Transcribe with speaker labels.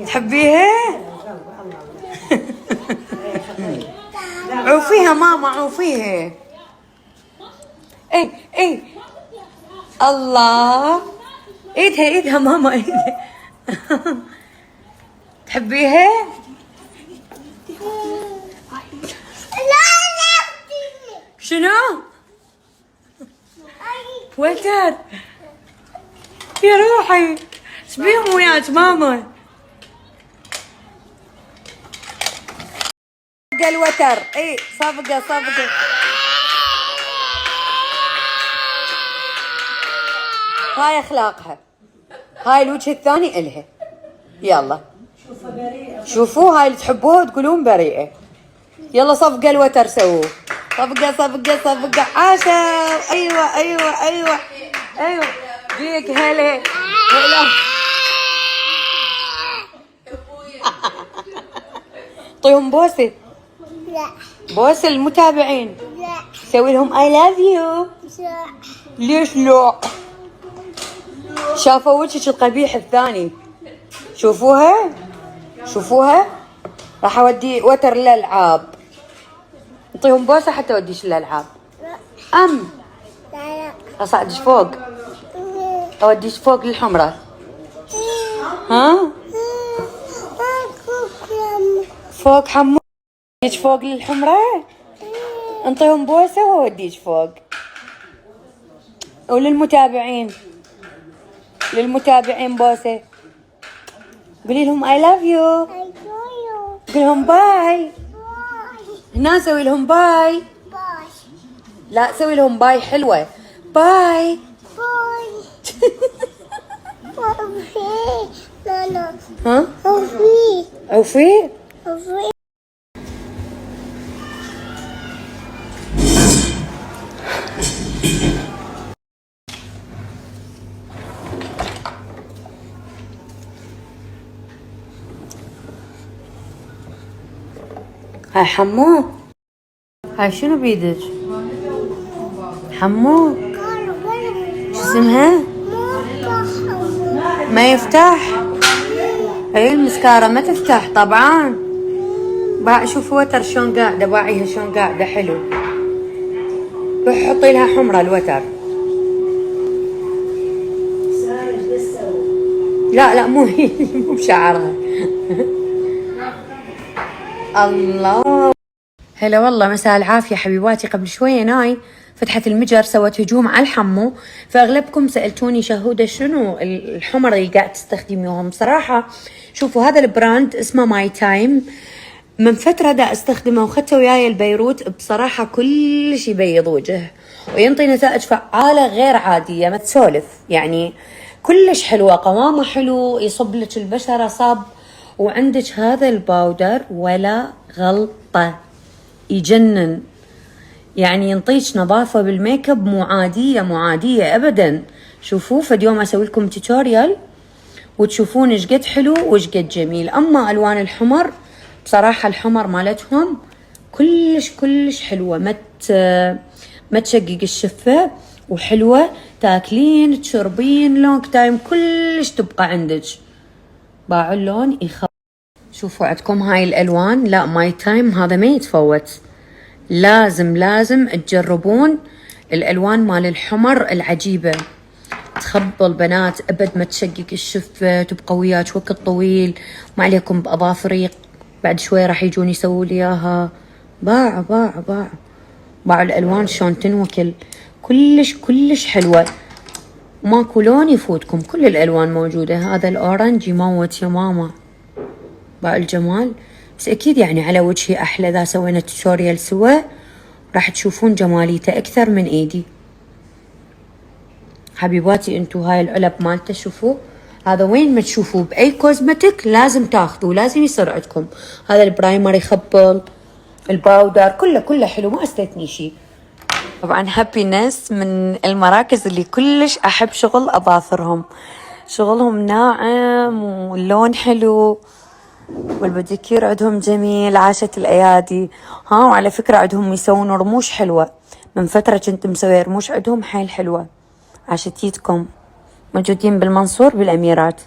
Speaker 1: تحبيها؟ عوفيها ماما عوفيها. اي الله، ايدها ماما ايدها. تحبيها؟ شنو؟ وتر يا روحي، ايش بيهم وياك ماما؟ صفقة الوتر، اي صفقة. هاي اخلاقها، هاي الوجه الثاني الها. يلا شوفوا هاي اللي تحبوها وتقولون بريئة. يلا صفقة الوتر سووا، صفقة عاشا. ايوه بيك هلا. اعطيهم بوسه. لا بوسه المتابعين. لا سوي لهم اي لاف يو. ليش لا؟ شافوا وجهك القبيح الثاني. شوفوها راح اودي وتر للالعاب. اعطيهم بوسه حتى اوديش للالعاب. لا اصعدش فوق، اوديش فوق للحمرة. ها فوق حمو، اوديش فوق للحمرة. انطيهم بوسه واوديش فوق. وللمتابعين بوسه. قولي لهم اي لاف يو. قولي لهم باي. هنا سوي لهم باي. لا سوي لهم باي حلوه. باي. ها عوفي. هاي حمو، هاي شنو بيدك؟ حمو شو اسمها؟ ما يفتح. هاي المسكارة ما تفتح طبعا. شوفوا وتر شلون قاعدة، باعيها شلون قاعدة حلو. روح حطي لها حمرة الوتر. لا مو هي، مو بشعرها. الله هلا والله، مساء العافية حبيباتي. قبل شوية ناي فتحت المجر سوت هجوم على الحمو، فاغلبكم سألتوني شهودة شنو الحمر اللي قاعد تستخدميهم. صراحة شوفوا هذا البراند اسمه ماي تايم، من فترة دا استخدمه وخدته وياي البيروت. بصراحة كلش يبيض وجه وينطي نتائج فعالة غير عادية، ما تسولف يعني. كلش حلوة، قوامه حلو، يصب لك البشرة صب. وعندك هذا الباودر ولا غلطة، يجنن يعني، ينطيك نظافة بالميك اب مو عادية ابدا. شوفوه فد يوم اسوي لكم توتوريال وتشوفون ايش قد حلو وايش قد جميل. اما الوان الحمر بصراحة الحمر مالتهم كلش حلوة، ما تشقق الشفة، وحلوة تاكلين تشربين لونج تايم كلش تبقى عندك. باعوا اللون شوفوا عندكم هاي الالوان. لا ماي تايم هذا ما يتفوت، لازم تجربون الالوان مال الحمر العجيبة. تخبل بنات ابد ما تشقق الشفة، تبقى وياك وقت طويل. ما عليكم باظافري، بعد شوي راح يجون يسووا لي اياها. باعوا الالوان شلون تنوكل، كلش حلوة، ماكو لون يفوتكم، كل الالوان موجودة. هذا الاورنج يموت يا ماما، باع الجمال. بس اكيد يعني على وجهي احلى اذا سوينا توتوريال سوا، راح تشوفون جماليته اكثر من ايدي. حبيباتي انتو هاي العلب مالته شوفوا، هذا وين ما تشوفوه باي كوزمتيك لازم تاخذوه، لازم يصير عندكم. هذا البرايمر يخبل، الباودر كله حلو، ما استثني شيء. طبعا هابينس من المراكز اللي كلش احب شغل اظافرهم، شغلهم ناعم واللون حلو والبديكير عندهم جميل. عاشت الايادي. وعلى فكرة عندهم يسوون رموش حلوة، من فترة كنت مسوية رموش عندهم حيل حلوة. عاشت يدكم. موجودين بالمنصور بالاميرات.